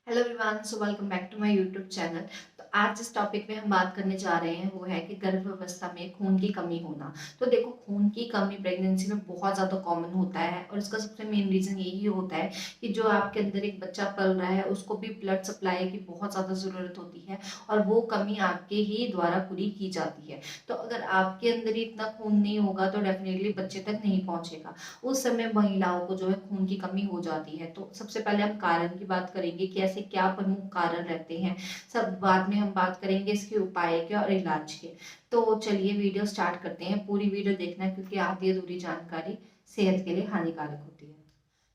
Hello everyone, so welcome back to my YouTube channel. तो आज जिस टॉपिक में हम बात करने जा रहे हैं वो है कि गर्भावस्था में खून की कमी होना। तो देखो, खून की कमी प्रेगनेंसी में बहुत ज़्यादा कॉमन होता है और इसका सबसे मेन रीज़न यही होता है कि जो आपके अंदर एक बच्चा पल रहा है उसको भी ब्लड सप्लाई की बहुत ज़्यादा ज़रूरत होती है और वो कमी आपके ही द्वारा पूरी की जाती है। तो अगर आपके अंदर ही इतना खून नहीं होगा तो डेफिनेटली बच्चे तक नहीं पहुँचेगा। उस समय महिलाओं को जो है खून की कमी हो जाती है। तो सबसे पहले हम कारण की बात करेंगे कि ऐसे क्या प्रमुख कारण रहते हैं। सब बाद में हम बात करेंगे इसके उपाय के और इलाज के। तो चलिए वीडियो स्टार्ट करते हैं। पूरी वीडियो देखना क्योंकि आधी अधूरी जानकारी सेहत के लिए हानिकारक होती है।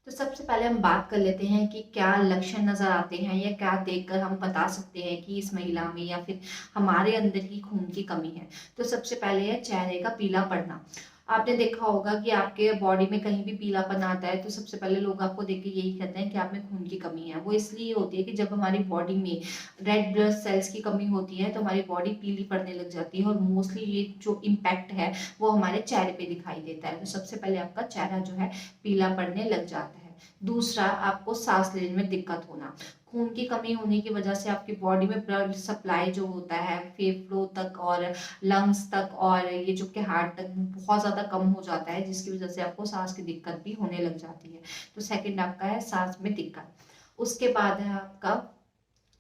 तो सबसे पहले हम बात कर लेते हैं कि क्या लक्षण नजर आते हैं या क्या देखकर हम बता सकते हैं कि इस महिला में या फिर हमारे अंदर ही खून की कमी है। तो सबसे पहले है चेहरे का पीला पड़ना। आपने देखा होगा कि आपके बॉडी में कहीं भी पीलापन आता है तो सबसे पहले लोग आपको देख के यही कहते हैं कि आप में खून की कमी है। वो इसलिए होती है कि जब हमारी बॉडी में रेड ब्लड सेल्स की कमी होती है तो हमारी बॉडी पीली पड़ने लग जाती है और मोस्टली ये जो इम्पैक्ट है वो हमारे चेहरे पे दिखाई देता है। तो सबसे पहले आपका चेहरा जो है पीला पड़ने लग जाता है। दूसरा, आपको सांस लेने में दिक्कत होना। खून की कमी होने की वजह से आपकी बॉडी में ब्लड सप्लाई जो होता है फेफड़ों तक और लंग्स तक और ये जो कि हार्ट तक बहुत ज़्यादा कम हो जाता है, जिसकी वजह से आपको सांस की दिक्कत भी होने लग जाती है। तो सेकंड आपका है सांस में दिक्कत। उसके बाद है आपका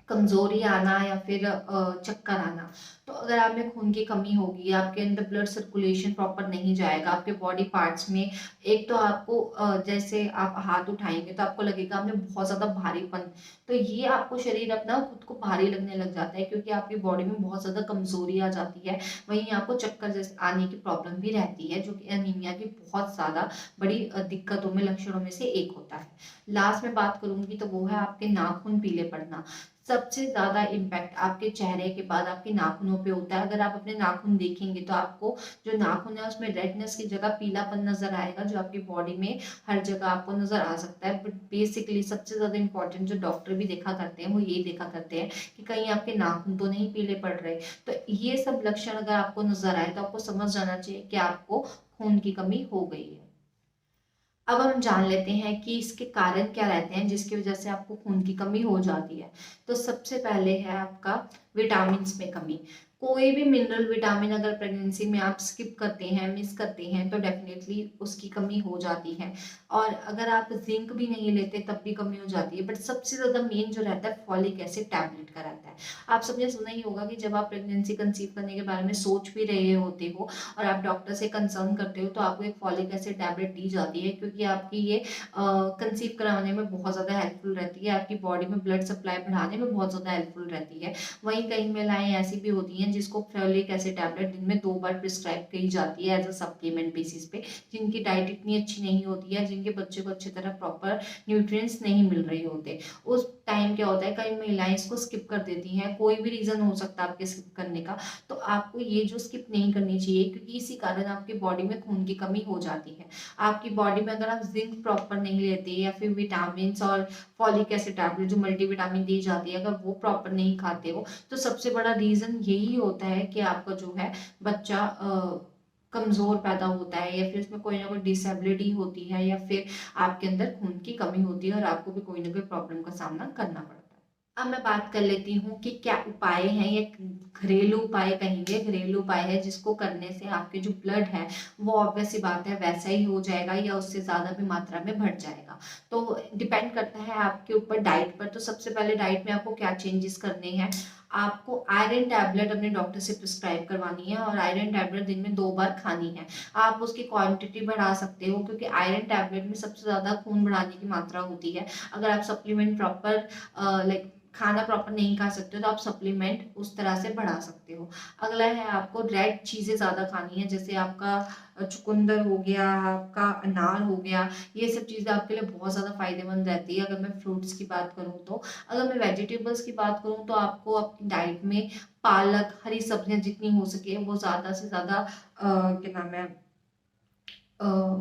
कमजोरी आना या फिर चक्कर आना। तो अगर आप में खून की कमी होगी, आपके अंदर ब्लड सर्कुलेशन प्रॉपर नहीं जाएगा आपके बॉडी पार्ट्स में। एक तो आपको जैसे आप हाथ उठाएंगे तो आपको लगेगा आपने बहुत ज्यादा भारीपन। तो ये आपको शरीर अपना खुद को भारी लगने लग जाता है क्योंकि आपकी बॉडी में बहुत ज्यादा कमजोरी आ जाती है। वहीं आपको चक्कर जैसे आने की प्रॉब्लम भी रहती है जो कि एनीमिया की बहुत ज्यादा बड़ी दिक्कतों में लक्षणों में से एक होता है। लास्ट में बात करूंगी तो वो है आपके नाखून पीले पड़ना। सबसे ज्यादा इम्पैक्ट आपके चेहरे के बाद आपके नाखूनों पे होता है। अगर आप अपने नाखून देखेंगे तो आपको जो नाखून है उसमें रेडनेस की जगह पीलापन नजर आएगा जो आपकी बॉडी में हर जगह आपको नजर आ सकता है। बट बेसिकली सबसे ज्यादा इंपॉर्टेंट जो डॉक्टर भी देखा करते हैं वो यही देखा करते हैं कि कहीं आपके नाखून तो नहीं पीले पड़ रहे। तो ये सब लक्षण अगर आपको नजर आए तो आपको समझ जाना चाहिए कि आपको खून की कमी हो गई है। अब हम जान लेते हैं कि इसके कारण क्या रहते हैं जिसकी वजह से आपको खून की कमी हो जाती है। तो सबसे पहले है आपका विटामिन में कमी। कोई भी मिनरल विटामिन अगर प्रेगनेंसी में आप स्किप करते हैं, मिस करते हैं तो डेफिनेटली उसकी कमी हो जाती है। और अगर आप जिंक भी नहीं लेते तब भी कमी हो जाती है। बट सबसे ज्यादा मेन जो रहता है फॉलिक एसिड टैबलेट का रहता है। आप सबने सुना ही होगा कि जब आप प्रेगनेंसी कंसीव करने के बारे में सोच भी रहे होते हो और आप डॉक्टर से कंसर्न करते हो तो आपको एक फॉलिक एसिड टैबलेट दी जाती है क्योंकि आपकी ये कंसीव कराने में बहुत ज़्यादा हेल्पफुल रहती है, आपकी बॉडी में ब्लड सप्लाई बढ़ाने में बहुत ज़्यादा हेल्पफुल रहती है। वहीं कई महिलाएं ऐसी भी होती हैं जिसको फॉलिक एसिड टैबलेट दिन में 2 बार प्रिस्क्राइब की जाती है एज अ सप्लीमेंट बेसिस पे, जिनकी डाइट इतनी अच्छी नहीं होती है, जिनके बच्चे को अच्छी तरह प्रॉपर न्यूट्रिएंट्स नहीं मिल रहे होते। उस टाइम क्या होता है, कई महिलाएं इसको स्किप कर देती हैं। कोई भी रीजन हो सकता है आपके स्किप करने का। तो आपको ये जो स्किप नहीं करनी चाहिए क्योंकि इसी कारण आपकी बॉडी में खून की कमी हो जाती है। आपकी बॉडी में अगर आप जिंक प्रॉपर नहीं लेते या फिर विटामिन और फॉलिक एसिड टैबलेट जो मल्टीविटामिन दी जाती है अगर वो प्रॉपर नहीं खाते हो तो सबसे बड़ा रीजन यही होता है कि आपका जो है बच्चा कमजोर पैदा होता है या फिर उसमें कोई ना कोई डिसेबिलिटी होती है या फिर आपके अंदर खून की कमी होती है और आपको भी कोई ना कोई प्रॉब्लम का सामना करना पड़ता है। अब मैं बात कर लेती हूँ कि क्या उपाय हैं या घरेलू उपाय कहेंगे, घरेलू उपाय है जिसको करने से आपके जो ब्लड है वो ऑब्वियस सी बात है वैसा ही हो जाएगा या उससे ज्यादा भी मात्रा में बढ़ जाएगा। तो डिपेंड करता है आपके ऊपर डाइट पर। तो सबसे पहले डाइट में आपको क्या चेंजेस करने हैं। आपको आयरन टैबलेट अपने डॉक्टर से प्रिस्क्राइब करवानी है और आयरन टैबलेट दिन में 2 बार खानी है। आप उसकी क्वांटिटी बढ़ा सकते हो क्योंकि आयरन टैबलेट में सबसे ज्यादा खून बढ़ाने की मात्रा होती है। अगर आप सप्लीमेंट प्रॉपर लाइक खाना प्रॉपर नहीं खा सकते हो तो आप सप्लीमेंट उस तरह से बढ़ा सकते हो। अगला है आपको रेड चीजें ज्यादा खानी है जैसे आपका चुकंदर हो गया, आपका अनार हो गया। ये सब चीजें आपके लिए बहुत ज्यादा फायदेमंद रहती है। अगर मैं फ्रूट्स की बात करूँ तो अगर मैं वेजिटेबल्स की बात करूँ तो आपको अपनी डाइट में पालक, हरी सब्जियां जितनी हो सके वो ज्यादा से ज्यादा क्या नाम है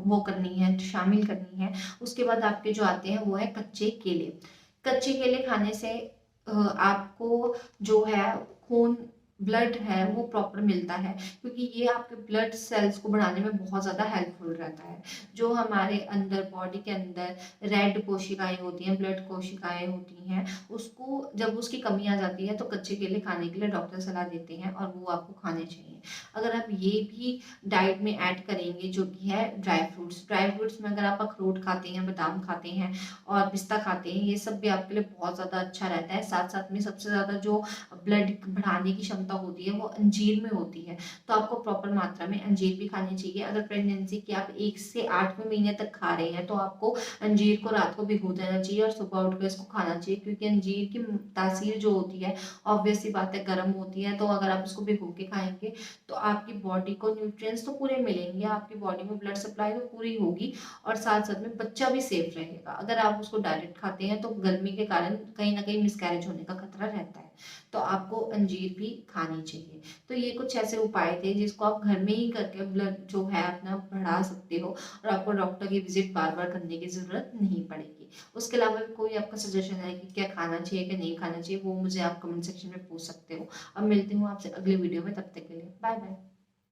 वो करनी है, शामिल करनी है। उसके बाद आपके जो आते हैं वो है कच्चे केले। कच्चे केले खाने से आपको जो है खून ब्लड है वो प्रॉपर मिलता है, क्योंकि ये आपके ब्लड सेल्स को बढ़ाने में बहुत ज़्यादा हेल्पफुल रहता है। जो हमारे अंदर बॉडी के अंदर रेड कोशिकाएं होती हैं, ब्लड कोशिकाएं होती हैं, उसको जब उसकी कमी आ जाती है तो कच्चे केले खाने के लिए डॉक्टर सलाह देते हैं और वो आपको खाने चाहिए। अगर आप ये भी डाइट में ऐड करेंगे जो कि है ड्राई फ्रूट्स में अगर आप अखरोट खाते हैं, बादाम खाते हैं और पिस्ता खाते हैं, ये सब भी आपके लिए बहुत ज़्यादा अच्छा रहता है। साथ साथ में सबसे ज़्यादा जो ब्लड बढ़ाने की क्षमता होती है वो अंजीर में होती है, तो आपको प्रॉपर मात्रा में अंजीर भी खानी चाहिए। अगर प्रेगनेंसी की आप 1 से 8वें महीने तक खा रहे हैं तो आपको अंजीर को रात को भिगो देना चाहिए और सुबह उठ कर इसको खाना चाहिए, क्योंकि अंजीर की तासीर जो होती है ऑब्वियस सी बात है गर्म होती है, तो अगर आप इसको भिगो के खाएंगे तो आपकी बॉडी को न्यूट्रिएंट्स तो पूरे मिलेंगे, आपकी बॉडी में ब्लड सप्लाई तो पूरी होगी और साथ साथ में बच्चा भी सेफ रहेगा। अगर आप उसको डायरेक्ट खाते हैं तो गर्मी के कारण कहीं ना कहीं मिसकैरेज होने का खतरा रहता है, तो आपको अंजीर भी खानी चाहिए। तो ये कुछ ऐसे उपाय थे जिसको आप घर में ही करके ब्लड जो है अपना बढ़ा सकते हो और आपको डॉक्टर की विजिट बार बार करने की जरूरत नहीं पड़ेगी। उसके अलावा भी कोई आपका सजेशन है कि क्या खाना चाहिए क्या नहीं खाना चाहिए, वो मुझे आप कमेंट सेक्शन में पूछ सकते हो। अब मिलती हूँ आपसे अगले वीडियो में, तब तक के लिए बाय बाय।